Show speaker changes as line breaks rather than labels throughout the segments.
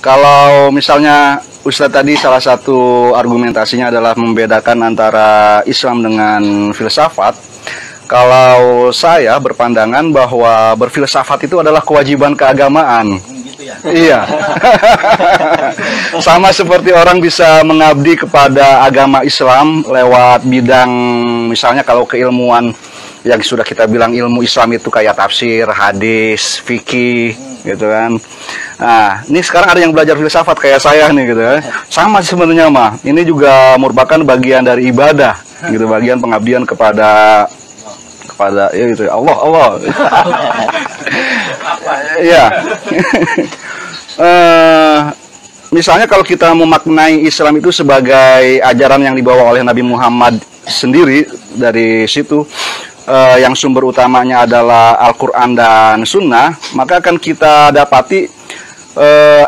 Kalau misalnya Ustadz tadi salah satu argumentasinya adalah membedakan antara Islam dengan filsafat. Kalau saya berpandangan bahwa berfilsafat itu adalah kewajiban keagamaan.
Gitu ya.
Iya. Sama seperti orang bisa mengabdi kepada agama Islam lewat bidang, misalnya kalau keilmuan yang sudah kita bilang ilmu Islam itu kayak tafsir, hadis, fikih, gitu kan. Nah, ini sekarang ada yang belajar filsafat kayak saya nih, gitu kan. Sama sebenarnya mah. Ini juga merupakan bagian dari ibadah, gitu, bagian pengabdian kepada ya gitu, Allah. Iya. Misalnya kalau kita memaknai Islam itu sebagai ajaran yang dibawa oleh Nabi Muhammad sendiri, dari situ yang sumber utamanya adalah Al-Quran dan Sunnah, maka akan kita dapati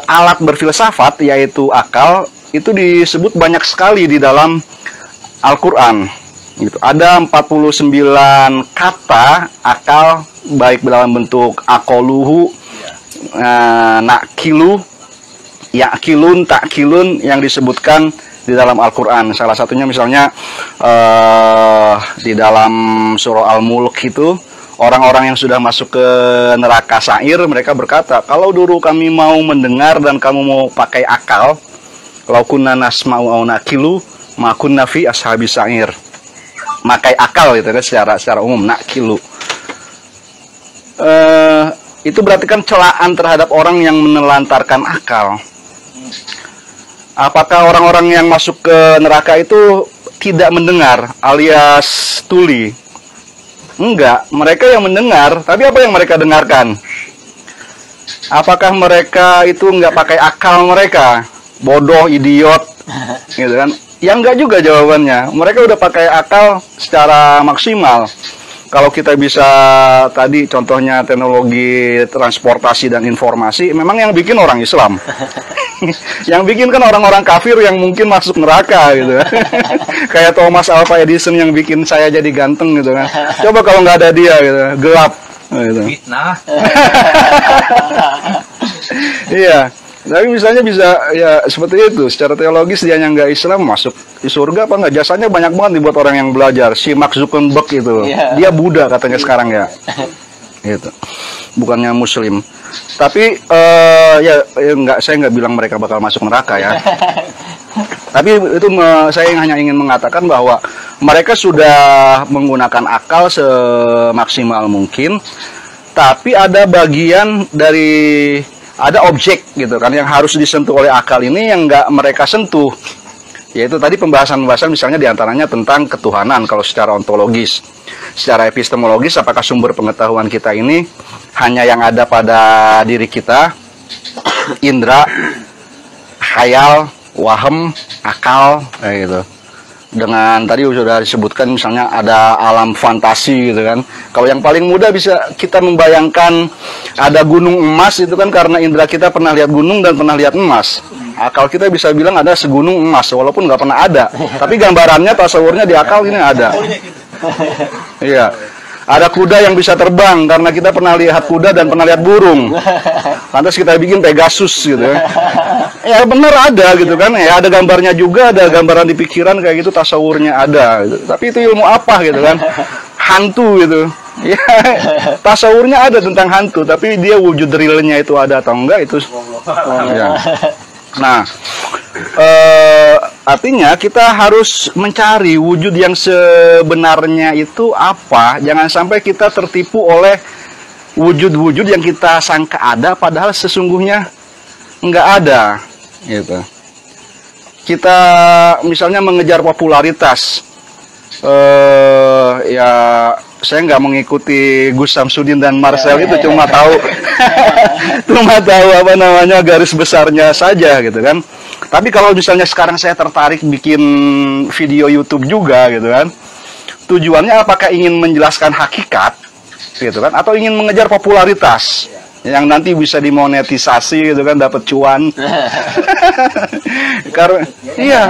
alat berfilsafat yaitu akal itu disebut banyak sekali di dalam Al-Quran. Gitu. Ada 49 kata akal, baik dalam bentuk akoluhu, nakilu, yakilun, takilun, yang disebutkan di dalam Al-Quran. Salah satunya misalnya di dalam surah Al-Mulk itu, orang-orang yang sudah masuk ke neraka sa'ir, mereka berkata, kalau dulu kami mau mendengar dan kamu mau pakai akal, lau kunna nasma'u au nakilu ma kunna fi ashabis sa'ir. Makai akal gitu kan, secara umum, nakilu. Itu berarti kan celaan terhadap orang yang menelantarkan akal. Apakah orang-orang yang masuk ke neraka itu tidak mendengar alias tuli? Enggak, mereka yang mendengar, tapi apa yang mereka dengarkan? Apakah mereka itu enggak pakai akal mereka? Bodoh, idiot, gitu kan? Ya enggak juga jawabannya. Mereka udah pakai akal secara maksimal. Kalau kita bisa tadi contohnya teknologi transportasi dan informasi, memang yang bikin orang Islam. Yang bikin kan orang-orang kafir yang mungkin masuk neraka gitu. Kayak Thomas Alva Edison yang bikin saya jadi ganteng gitu kan. Coba kalau nggak ada dia gitu, gelap gitu.
Fitnah.
Iya. Tapi misalnya bisa ya seperti itu, secara teologis dia yang nggak Islam masuk di surga apa nggak? Jasanya banyak banget dibuat orang yang belajar. Si Mark Zuckerberg itu, dia Buddha katanya sekarang ya, gitu. Bukannya Muslim. Tapi saya nggak bilang mereka bakal masuk neraka ya. Tapi itu saya hanya ingin mengatakan bahwa mereka sudah menggunakan akal semaksimal mungkin, tapi ada bagian dari ada objek gitu kan yang harus disentuh oleh akal ini yang nggak mereka sentuh, yaitu tadi pembahasan-pembahasan misalnya diantaranya tentang ketuhanan kalau secara ontologis. Secara epistemologis, apakah sumber pengetahuan kita ini hanya yang ada pada diri kita, indera, khayal, wahem, akal, kayak gitu. Dengan tadi sudah disebutkan misalnya ada alam fantasi gitu kan. Kalau yang paling mudah bisa kita membayangkan ada gunung emas itu kan karena indera kita pernah lihat gunung dan pernah lihat emas. Akal kita bisa bilang ada segunung emas walaupun nggak pernah ada. Tapi gambarannya, tasawurnya di akal ini ada. Iya. Ada kuda yang bisa terbang karena kita pernah lihat kuda dan pernah lihat burung. Lantas kita bikin Pegasus gitu ya. Ya benar ada gitu kan. Ya ada gambarnya juga, ada gambaran di pikiran kayak gitu, tasawurnya ada gitu. Tapi itu ilmu apa gitu kan? Hantu gitu. Ya, tasawurnya ada tentang hantu, tapi dia wujud realnya itu ada atau enggak itu. Ya. Nah, artinya kita harus mencari wujud yang sebenarnya itu apa. Jangan sampai kita tertipu oleh wujud-wujud yang kita sangka ada, padahal sesungguhnya nggak ada. Gitu. Kita misalnya mengejar popularitas, ya saya nggak mengikuti Gus Samsudin dan Marcel itu, cuma tahu apa namanya garis besarnya saja gitu kan. Tapi kalau misalnya sekarang saya tertarik bikin video YouTube juga gitu kan, tujuannya apakah ingin menjelaskan hakikat gitu kan, atau ingin mengejar popularitas yang nanti bisa dimonetisasi gitu kan, dapat cuan. Karena iya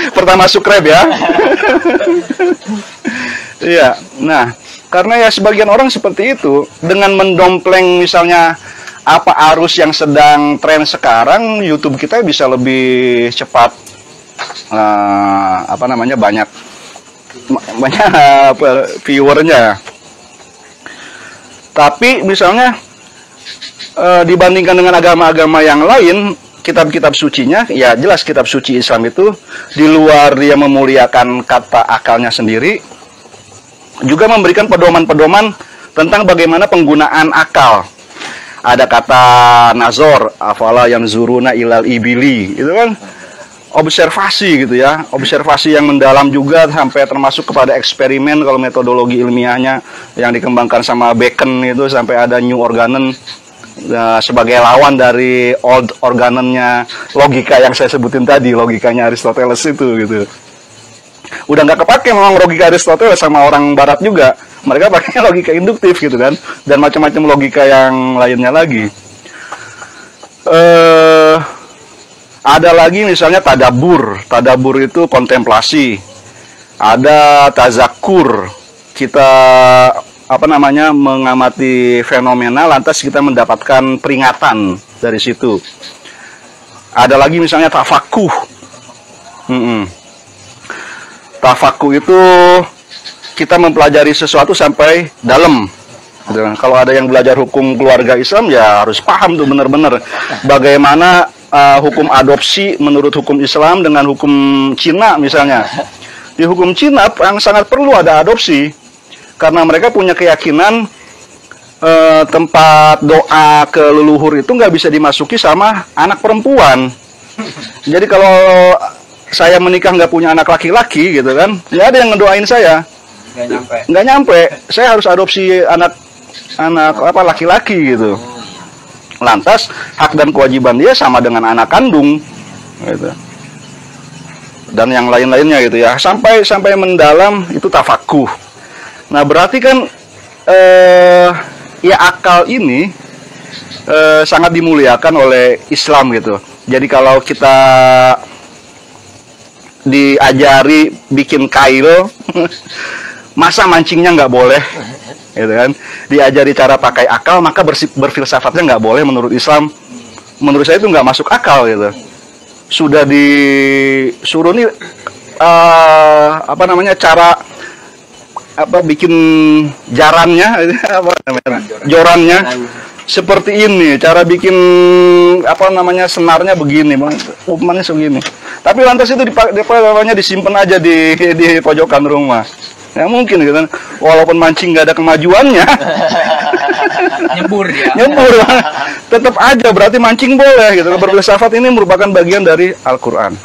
pertama subscribe ya. Iya. Nah, karena ya sebagian orang seperti itu, dengan mendompleng misalnya apa arus yang sedang tren sekarang, YouTube kita bisa lebih cepat banyak viewernya. Tapi misalnya dibandingkan dengan agama-agama yang lain, kitab-kitab sucinya, ya jelas kitab suci Islam itu di luar dia memuliakan kata akalnya sendiri, juga memberikan pedoman-pedoman tentang bagaimana penggunaan akal. Ada kata nazor, afala yanzuruna ilal ibili, itu kan observasi gitu ya, observasi yang mendalam juga sampai termasuk kepada eksperimen kalau metodologi ilmiahnya yang dikembangkan sama Bacon itu, sampai ada New Organon sebagai lawan dari Old Organonnya logika yang saya sebutin tadi, logikanya Aristoteles itu gitu. Udah nggak kepake memang logika Aristoteles sama orang Barat juga, mereka pakai logika induktif gitu kan, dan macam-macam logika yang lainnya lagi. Ada lagi misalnya tadabur. Tadabur itu kontemplasi. Ada tazakur. Kita mengamati fenomena lantas kita mendapatkan peringatan dari situ. Ada lagi misalnya tafakuh. Tafakuh itu kita mempelajari sesuatu sampai dalam. Kalau ada yang belajar hukum keluarga Islam ya harus paham tuh benar-benar bagaimana hukum adopsi menurut hukum Islam dengan hukum Cina misalnya. Di hukum Cina yang sangat perlu ada adopsi, karena mereka punya keyakinan tempat doa ke leluhur itu nggak bisa dimasuki sama anak perempuan. Jadi kalau saya menikah nggak punya anak laki-laki gitu kan, nggak ada yang ngedoain saya. Nggak nyampe. Saya harus adopsi anak laki-laki gitu. Lantas hak dan kewajiban dia sama dengan anak kandung gitu. Dan yang lain-lainnya gitu ya, sampai mendalam itu tafakuh. Nah berarti kan ya akal ini sangat dimuliakan oleh Islam gitu. Jadi kalau kita diajari bikin kail masa mancingnya nggak boleh gitu kan, diajari cara pakai akal, maka berfilsafatnya nggak boleh menurut Islam. Menurut saya itu nggak masuk akal gitu. Sudah disuruh nih cara bikin jarannya jorannya seperti ini, cara bikin senarnya begini, ukurannya segini. Tapi lantas itu disimpan aja di pojokan rumah. Ya mungkin gitu kan, walaupun mancing nggak ada kemajuannya,
nyebur ya,
tetap aja berarti mancing boleh gitu. Berfilsafat ini merupakan bagian dari Al-Quran.